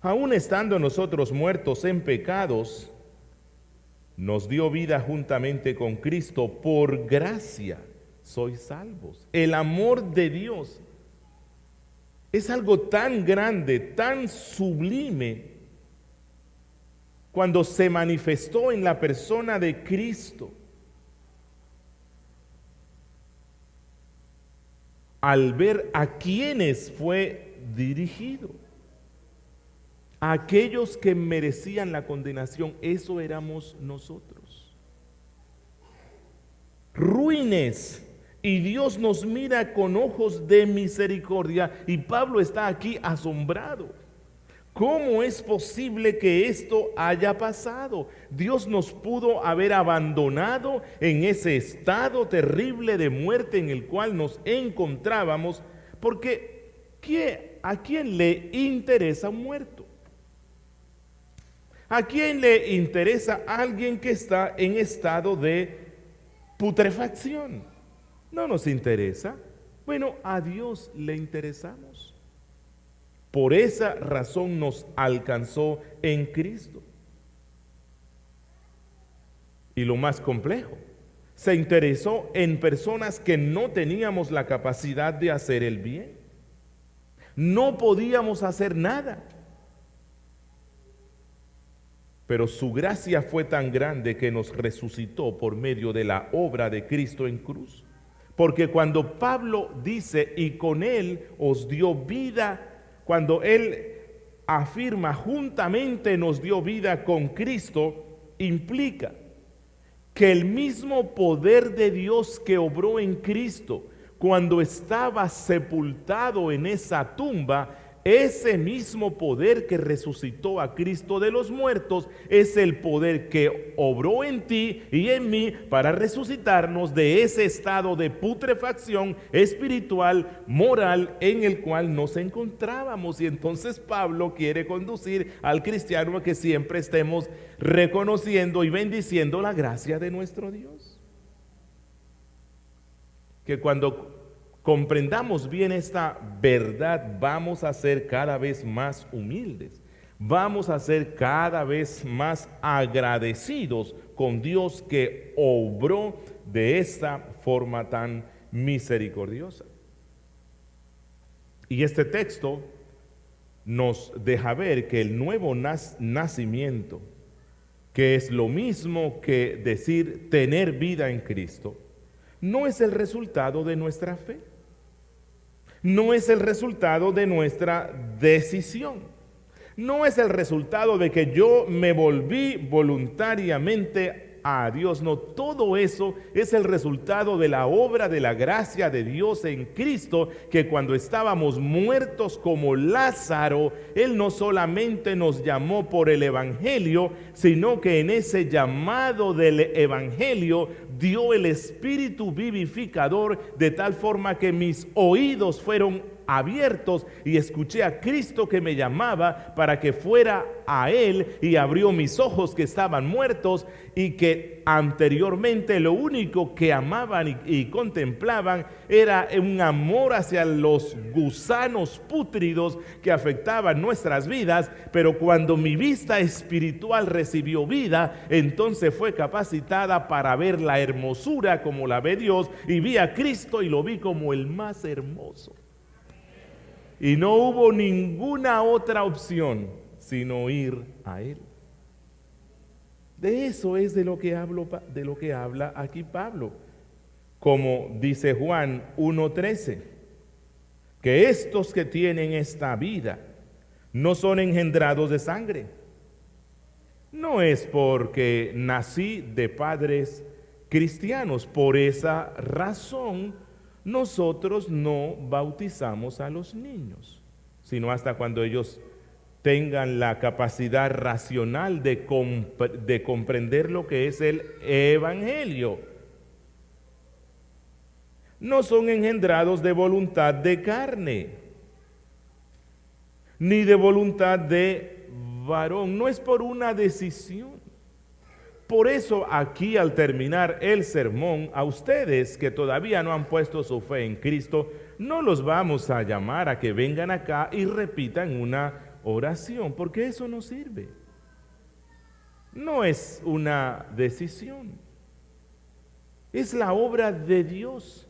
Aún estando nosotros muertos en pecados, nos dio vida juntamente con Cristo. Por gracia sois salvos. El amor de Dios es algo tan grande, tan sublime, cuando se manifestó en la persona de Cristo. Al ver a quienes fue dirigido, a aquellos que merecían la condenación, eso éramos nosotros. Ruines, y Dios nos mira con ojos de misericordia, y Pablo está aquí asombrado. ¿Cómo es posible que esto haya pasado? Dios nos pudo haber abandonado en ese estado terrible de muerte en el cual nos encontrábamos, porque ¿a quién le interesa un muerto? ¿A quién le interesa alguien que está en estado de putrefacción? No nos interesa. Bueno, a Dios le interesamos. Por esa razón nos alcanzó en Cristo. Y lo más complejo, se interesó en personas que no teníamos la capacidad de hacer el bien. No podíamos hacer nada. Pero su gracia fue tan grande que nos resucitó por medio de la obra de Cristo en cruz. Porque cuando Pablo dice, y con Él os dio vida, cuando Él afirma juntamente nos dio vida con Cristo, implica que el mismo poder de Dios que obró en Cristo cuando estaba sepultado en esa tumba, ese mismo poder que resucitó a Cristo de los muertos es el poder que obró en ti y en mí para resucitarnos de ese estado de putrefacción espiritual, moral en el cual nos encontrábamos. Y entonces Pablo quiere conducir al cristiano a que siempre estemos reconociendo y bendiciendo la gracia de nuestro Dios. Que cuando comprendamos bien esta verdad, vamos a ser cada vez más humildes, vamos a ser cada vez más agradecidos con Dios que obró de esta forma tan misericordiosa. Y este texto nos deja ver que el nuevo nacimiento, que es lo mismo que decir tener vida en Cristo, no es el resultado de nuestra fe. No es el resultado de nuestra decisión. No es el resultado de que yo me volví voluntariamente a Dios. No, todo eso es el resultado de la obra de la gracia de Dios en Cristo, que cuando estábamos muertos como Lázaro, Él no solamente nos llamó por el Evangelio, sino que en ese llamado del Evangelio dio el Espíritu vivificador, de tal forma que mis oídos fueron abiertos y escuché a Cristo que me llamaba para que fuera a Él, y abrió mis ojos que estaban muertos y que anteriormente lo único que amaban y contemplaban era un amor hacia los gusanos pútridos que afectaban nuestras vidas. Pero cuando mi vista espiritual recibió vida, entonces fue capacitada para ver la hermosura como la ve Dios, y vi a Cristo y lo vi como el más hermoso. Y no hubo ninguna otra opción sino ir a Él. De eso es de lo que habla aquí Pablo. Como dice Juan 1:13, que estos que tienen esta vida no son engendrados de sangre. No es porque nací de padres cristianos. Por esa razón nosotros no bautizamos a los niños, sino hasta cuando ellos tengan la capacidad racional de comprender lo que es el evangelio. No son engendrados de voluntad de carne, ni de voluntad de varón. No es por una decisión. Por eso aquí, al terminar el sermón, a ustedes que todavía no han puesto su fe en Cristo, no los vamos a llamar a que vengan acá y repitan una oración, porque eso no sirve. No es una decisión. Es la obra de Dios,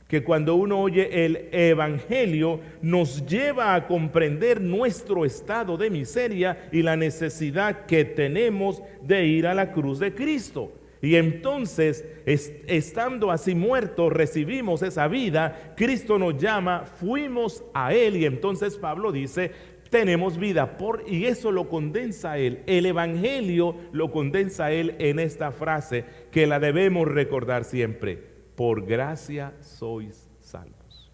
que cuando uno oye el evangelio nos lleva a comprender nuestro estado de miseria y la necesidad que tenemos de ir a la cruz de Cristo. Y entonces, estando así muertos, recibimos esa vida. Cristo nos llama, fuimos a Él, y entonces Pablo dice, tenemos vida, y eso lo condensa Él. El evangelio lo condensa Él en esta frase que la debemos recordar siempre: por gracia sois salvos.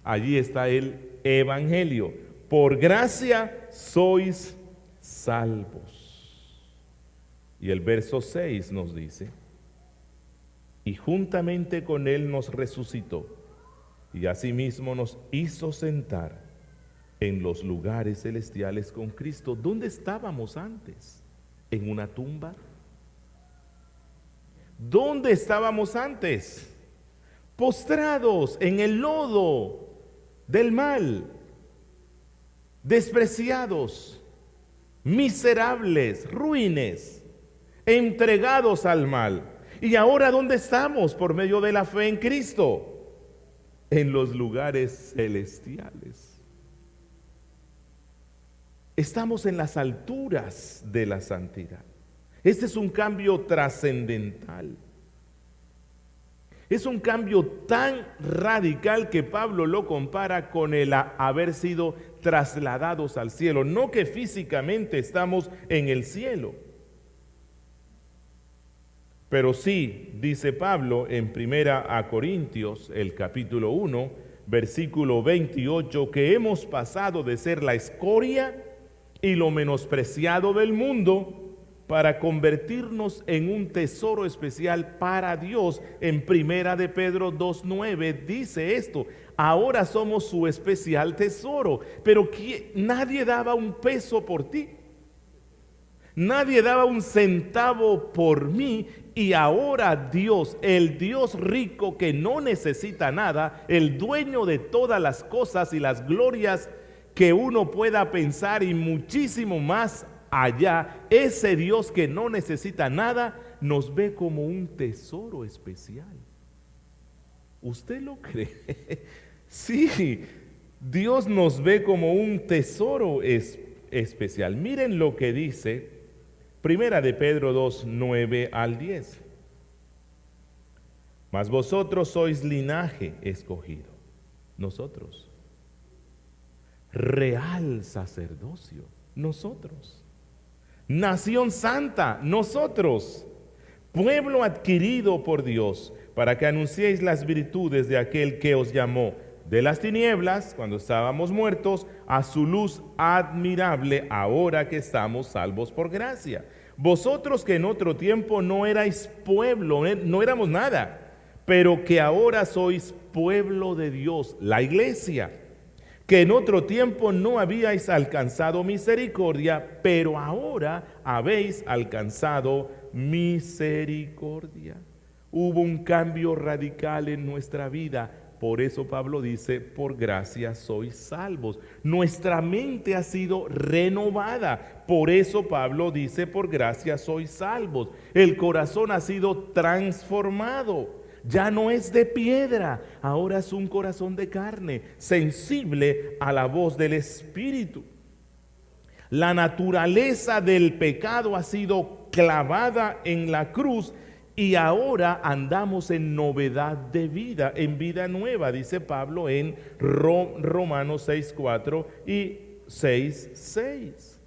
Allí está el evangelio. Por gracia sois salvos. Y el verso 6 nos dice: y juntamente con Él nos resucitó, y asimismo nos hizo sentar en los lugares celestiales con Cristo. ¿Dónde estábamos antes? ¿En una tumba? ¿Dónde estábamos antes? Postrados en el lodo del mal, despreciados, miserables, ruines, entregados al mal. ¿Y ahora dónde estamos? Por medio de la fe en Cristo, en los lugares celestiales. Estamos en las alturas de la santidad. Este es un cambio trascendental. Es un cambio tan radical que Pablo lo compara con el haber sido trasladados al cielo. No que físicamente estamos en el cielo, pero sí, dice Pablo en 1 Corintios, el capítulo 1, versículo 28, que hemos pasado de ser la escoria y lo menospreciado del mundo para convertirnos en un tesoro especial para Dios. En 1 de Pedro 2:9 dice esto: ahora somos su especial tesoro. Pero nadie daba un peso por ti, nadie daba un centavo por mí, y ahora Dios, el Dios rico que no necesita nada, el dueño de todas las cosas y las glorias que uno pueda pensar y muchísimo más allá, ese Dios que no necesita nada, nos ve como un tesoro especial. ¿Usted lo cree? Sí, Dios nos ve como un tesoro especial. Miren lo que dice 1 de Pedro 2, 9 al 10. Mas vosotros sois linaje escogido, nosotros, real sacerdocio, nosotros, nación santa, nosotros, pueblo adquirido por Dios, para que anunciéis las virtudes de aquel que os llamó de las tinieblas, cuando estábamos muertos, a su luz admirable, ahora que estamos salvos por gracia. Vosotros que en otro tiempo no erais pueblo, no éramos nada, pero que ahora sois pueblo de Dios, la iglesia, que en otro tiempo no habíais alcanzado misericordia, pero ahora habéis alcanzado misericordia. Hubo un cambio radical en nuestra vida. Por eso Pablo dice, por gracia sois salvos. Nuestra mente ha sido renovada. Por eso Pablo dice, por gracia sois salvos. El corazón ha sido transformado. Ya no es de piedra, ahora es un corazón de carne, sensible a la voz del Espíritu. La naturaleza del pecado ha sido clavada en la cruz y ahora andamos en novedad de vida, en vida nueva, dice Pablo en Romanos 6:4 y 6:6.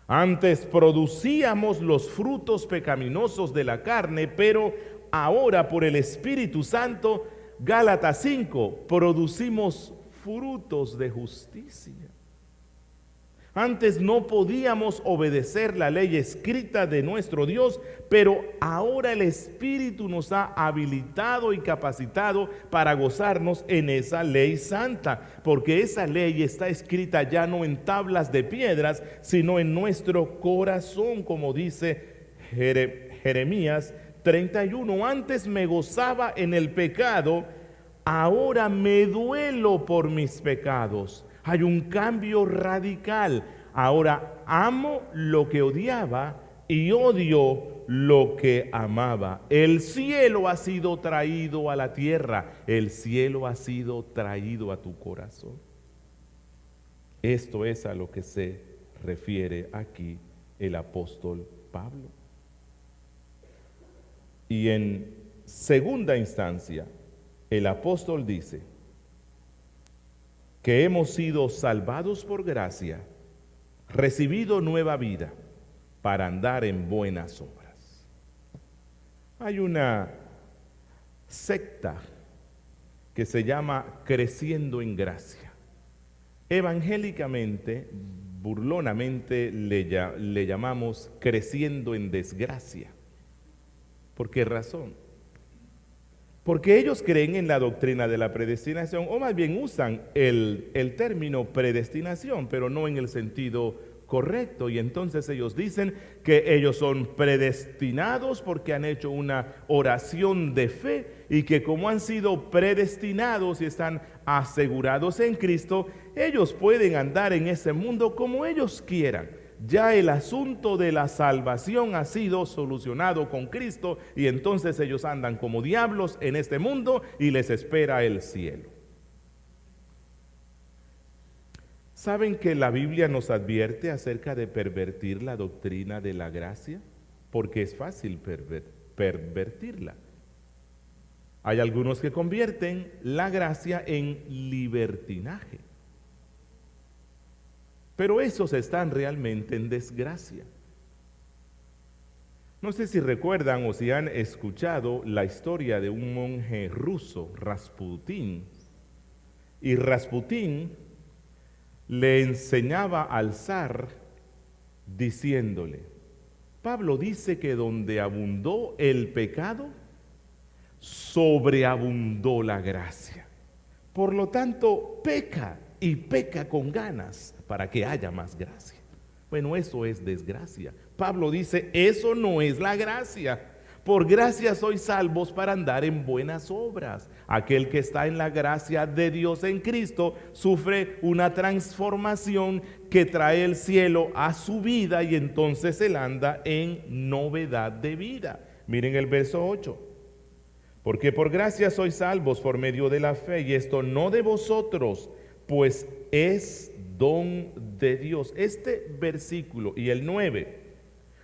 Antes producíamos los frutos pecaminosos de la carne, pero ahora por el Espíritu Santo, Gálatas 5, producimos frutos de justicia. Antes no podíamos obedecer la ley escrita de nuestro Dios, pero ahora el Espíritu nos ha habilitado y capacitado para gozarnos en esa ley santa, porque esa ley está escrita ya no en tablas de piedras, sino en nuestro corazón, como dice Jeremías 31. Antes me gozaba en el pecado, ahora me duelo por mis pecados. Hay un cambio radical. Ahora amo lo que odiaba y odio lo que amaba. El cielo ha sido traído a la tierra. El cielo ha sido traído a tu corazón. Esto es a lo que se refiere aquí el apóstol Pablo. Y en segunda instancia, el apóstol dice que hemos sido salvados por gracia, recibido nueva vida para andar en buenas obras. Hay una secta que se llama Creciendo en Gracia. Evangélicamente, burlonamente le llamamos Creciendo en Desgracia. ¿Por qué razón? Porque ellos creen en la doctrina de la predestinación, o más bien usan el término predestinación, pero no en el sentido correcto. Y entonces ellos dicen que ellos son predestinados porque han hecho una oración de fe y que como han sido predestinados y están asegurados en Cristo, ellos pueden andar en ese mundo como ellos quieran. Ya el asunto de la salvación ha sido solucionado con Cristo y entonces ellos andan como diablos en este mundo y les espera el cielo. ¿Saben que la Biblia nos advierte acerca de pervertir la doctrina de la gracia? Porque es fácil pervertirla. Hay algunos que convierten la gracia en libertinaje. Pero esos están realmente en desgracia. No sé si recuerdan o si han escuchado la historia de un monje ruso, Rasputín. Y Rasputín le enseñaba al zar diciéndole: Pablo dice que donde abundó el pecado, sobreabundó la gracia. Por lo tanto, peca y peca con ganas para que haya más gracia. Bueno, eso es desgracia. Pablo dice, eso no es la gracia. Por gracia sois salvos para andar en buenas obras. Aquel que está en la gracia de Dios en Cristo sufre una transformación que trae el cielo a su vida y entonces él anda en novedad de vida. Miren el verso 8. Porque por gracia sois salvos por medio de la fe, y esto no de vosotros, pues es don de Dios. Este versículo y el 9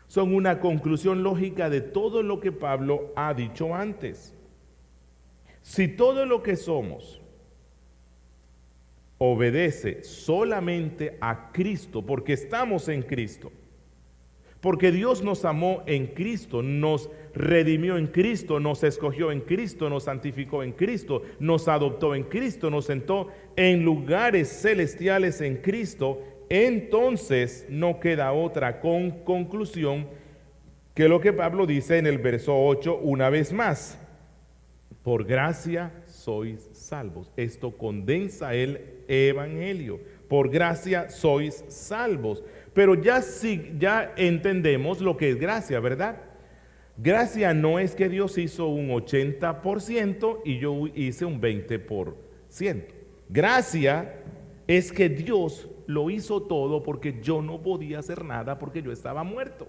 son una conclusión lógica de todo lo que Pablo ha dicho antes. Si todo lo que somos obedece solamente a Cristo, porque estamos en Cristo, porque Dios nos amó en Cristo, nos redimió en Cristo, nos escogió en Cristo, nos santificó en Cristo, nos adoptó en Cristo, nos sentó en lugares celestiales en Cristo, entonces no queda otra conclusión que lo que Pablo dice en el verso 8 una vez más: por gracia sois salvos. Esto condensa el evangelio. Por gracia sois salvos. Pero ya entendemos lo que es gracia, ¿verdad? Gracia no es que Dios hizo un 80% y yo hice un 20%. Gracia es que Dios lo hizo todo porque yo no podía hacer nada porque yo estaba muerto.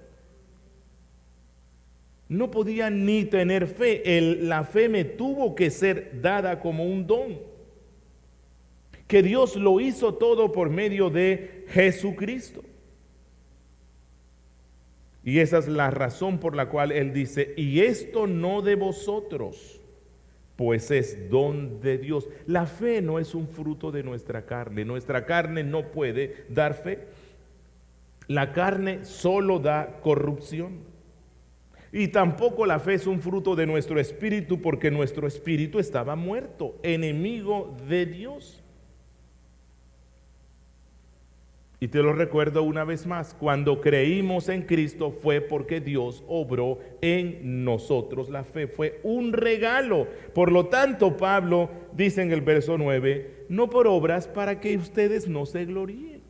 No podía ni tener fe. La fe me tuvo que ser dada como un don. Que Dios lo hizo todo por medio de Jesucristo. Y esa es la razón por la cual él dice, y esto no de vosotros, pues es don de Dios. La fe no es un fruto de nuestra carne no puede dar fe. La carne solo da corrupción. Y tampoco la fe es un fruto de nuestro espíritu, porque nuestro espíritu estaba muerto, enemigo de Dios. Y te lo recuerdo una vez más, cuando creímos en Cristo fue porque Dios obró en nosotros. La fe fue un regalo. Por lo tanto, Pablo dice en el verso 9, no por obras para que ustedes no se gloríen.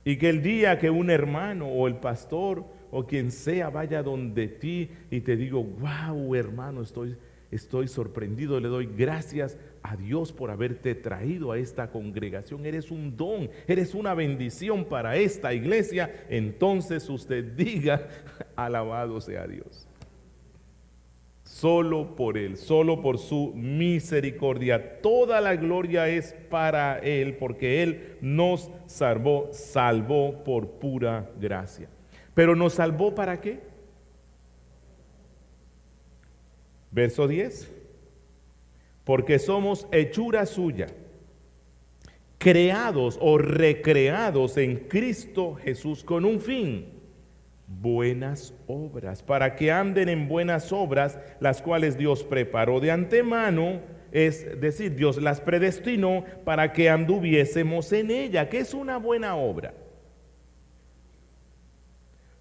Y que el día que un hermano o el pastor o quien sea vaya donde ti y te digo, wow, hermano, estoy sorprendido, le doy gracias a Dios por haberte traído a esta congregación. Eres un don, eres una bendición para esta iglesia. Entonces usted diga, alabado sea Dios. Solo por Él, solo por su misericordia. Toda la gloria es para Él, porque Él nos salvó por pura gracia. Pero ¿nos salvó para qué? Verso 10. Porque somos hechura suya, creados o recreados en Cristo Jesús con un fin: buenas obras, para que anden en buenas obras, las cuales Dios preparó de antemano, es decir, Dios las predestinó para que anduviésemos en ella. ¿Qué es una buena obra?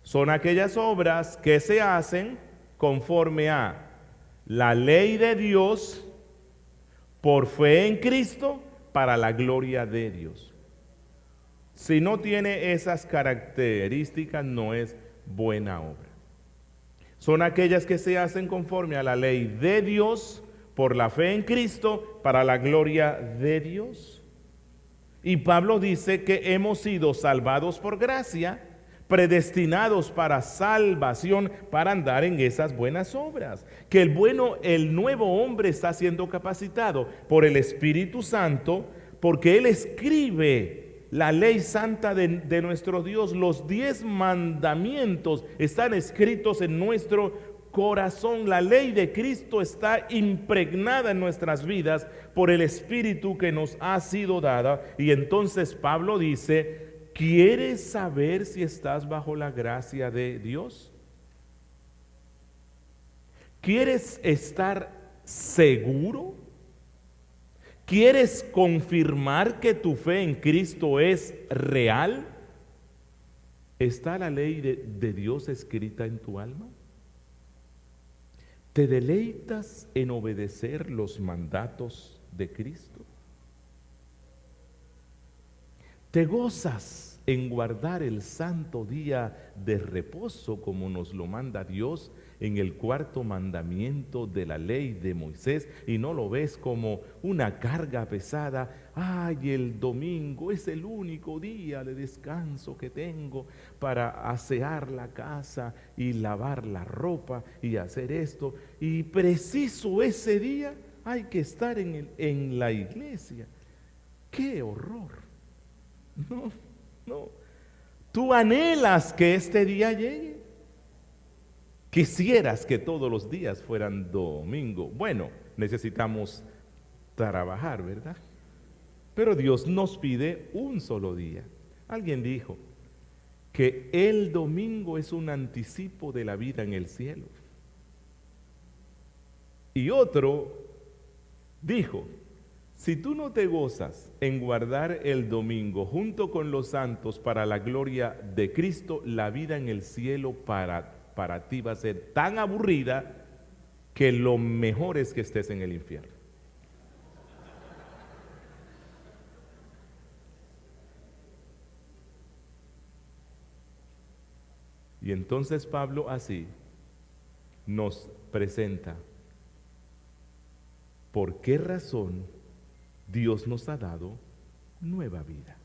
Son aquellas obras que se hacen conforme a la ley de Dios, por fe en Cristo, para la gloria de Dios. Si no tiene esas características, no es buena obra. Son aquellas que se hacen conforme a la ley de Dios, por la fe en Cristo, para la gloria de Dios. Y Pablo dice que hemos sido salvados por gracia, predestinados para salvación, para andar en esas buenas obras. Que el nuevo hombre está siendo capacitado por el Espíritu Santo, porque Él escribe la ley santa de nuestro Dios. Los 10 mandamientos están escritos en nuestro corazón. La ley de Cristo está impregnada en nuestras vidas por el Espíritu que nos ha sido dada. Y entonces Pablo dice: ¿quieres saber si estás bajo la gracia de Dios? ¿Quieres estar seguro? ¿Quieres confirmar que tu fe en Cristo es real? ¿Está la ley de Dios escrita en tu alma? ¿Te deleitas en obedecer los mandatos de Cristo? ¿Te gozas en guardar el santo día de reposo como nos lo manda Dios en el 4.º mandamiento de la ley de Moisés, y no lo ves como una carga pesada? Ay, el domingo es el único día de descanso que tengo para asear la casa y lavar la ropa y hacer esto, y preciso ese día hay que estar en la iglesia. ¡Qué horror! No. Tú anhelas que este día llegue. Quisieras que todos los días fueran domingo. Bueno, necesitamos trabajar, ¿verdad? Pero Dios nos pide un solo día. Alguien dijo que el domingo es un anticipo de la vida en el cielo. Y otro dijo: si tú no te gozas en guardar el domingo junto con los santos para la gloria de Cristo, la vida en el cielo para ti va a ser tan aburrida que lo mejor es que estés en el infierno. Y entonces Pablo así nos presenta por qué razón Dios nos ha dado nueva vida.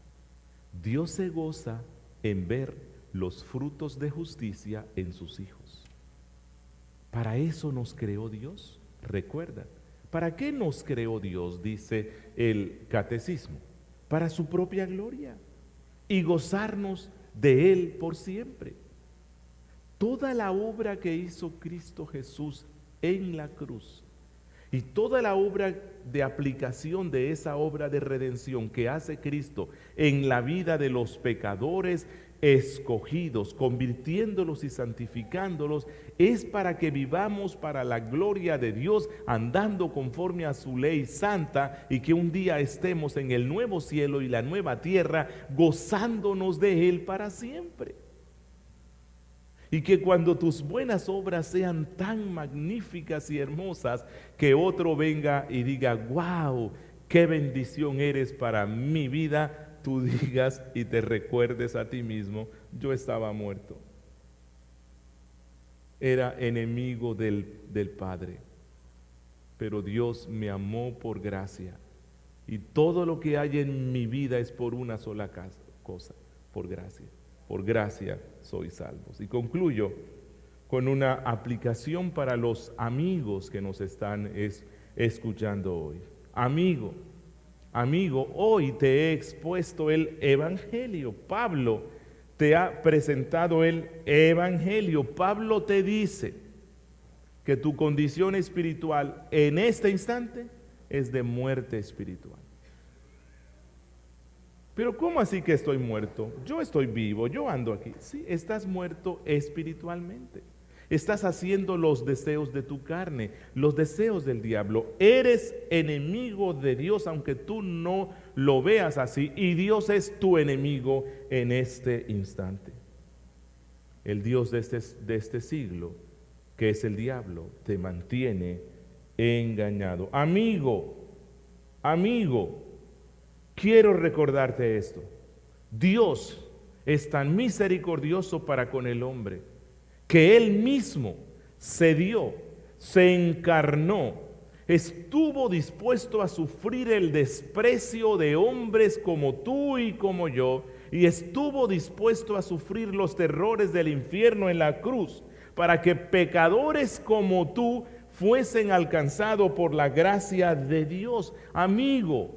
Dios se goza en ver los frutos de justicia en sus hijos. Para eso nos creó Dios. Recuerda, ¿para qué nos creó Dios? Dice el catecismo: para su propia gloria y gozarnos de Él por siempre. Toda la obra que hizo Cristo Jesús en la cruz y toda la obra de aplicación de esa obra de redención que hace Cristo en la vida de los pecadores escogidos, convirtiéndolos y santificándolos, es para que vivamos para la gloria de Dios, andando conforme a su ley santa, y que un día estemos en el nuevo cielo y la nueva tierra, gozándonos de Él para siempre. Y que cuando tus buenas obras sean tan magníficas y hermosas, que otro venga y diga, wow, qué bendición eres para mi vida, tú digas y te recuerdes a ti mismo, yo estaba muerto. Era enemigo del Padre, pero Dios me amó por gracia. Y todo lo que hay en mi vida es por una sola cosa, por gracia. Por gracia sois salvos. Y concluyo con una aplicación para los amigos que nos están escuchando hoy. Amigo, hoy te he expuesto el Evangelio. Pablo te ha presentado el Evangelio. Pablo te dice que tu condición espiritual en este instante es de muerte espiritual. Pero ¿cómo así que estoy muerto? Yo estoy vivo, yo ando aquí. Sí, estás muerto espiritualmente. Estás haciendo los deseos de tu carne, los deseos del diablo. Eres enemigo de Dios, aunque tú no lo veas así, y Dios es tu enemigo en este instante. El Dios de este siglo, que es el diablo, te mantiene engañado. Amigo, quiero recordarte esto. Dios es tan misericordioso para con el hombre que Él mismo se dio, se encarnó, estuvo dispuesto a sufrir el desprecio de hombres como tú y como yo, y estuvo dispuesto a sufrir los terrores del infierno en la cruz, para que pecadores como tú fuesen alcanzados por la gracia de Dios. Amigo,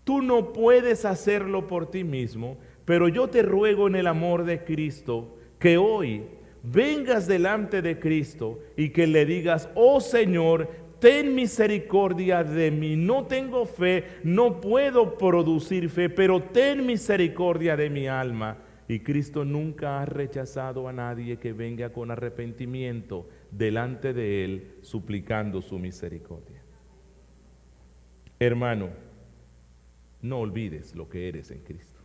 tú no puedes hacerlo por ti mismo, pero yo te ruego en el amor de Cristo que hoy vengas delante de Cristo y que le digas, oh Señor, ten misericordia de mí. No tengo fe, no puedo producir fe, pero ten misericordia de mi alma. Y Cristo nunca ha rechazado a nadie que venga con arrepentimiento delante de Él, suplicando su misericordia. Hermano, no olvides lo que eres en Cristo.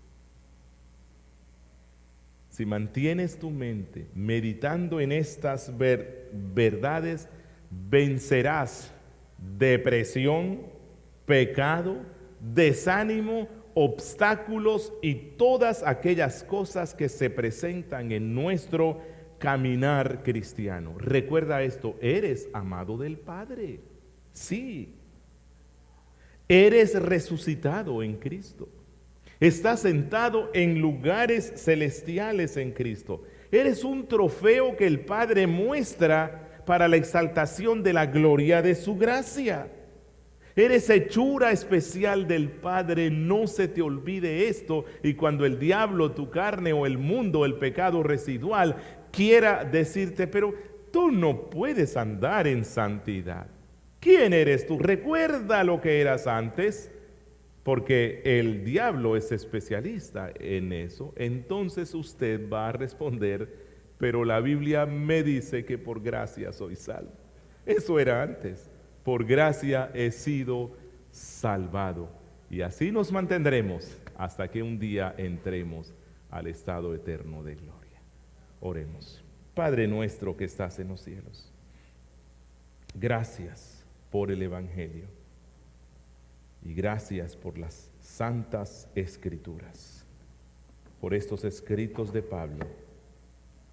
Si mantienes tu mente meditando en estas verdades, vencerás depresión, pecado, desánimo, obstáculos y todas aquellas cosas que se presentan en nuestro caminar cristiano. Recuerda esto, eres amado del Padre. Sí. Eres resucitado en Cristo. Estás sentado en lugares celestiales en Cristo. Eres un trofeo que el Padre muestra para la exaltación de la gloria de su gracia. Eres hechura especial del Padre, no se te olvide esto. Y cuando el diablo, tu carne o el mundo, el pecado residual, quiera decirte, pero tú no puedes andar en santidad. ¿Quién eres tú? Recuerda lo que eras antes, porque el diablo es especialista en eso. Entonces usted va a responder, pero la Biblia me dice que por gracia soy salvo. Eso era antes. Por gracia he sido salvado. Y así nos mantendremos hasta que un día entremos al estado eterno de gloria. Oremos. Padre nuestro que estás en los cielos, gracias por el Evangelio y gracias por las santas escrituras, por estos escritos de Pablo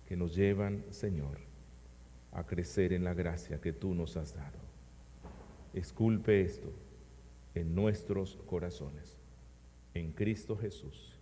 que nos llevan, Señor, a crecer en la gracia que tú nos has dado. Esculpe esto en nuestros corazones, en Cristo Jesús.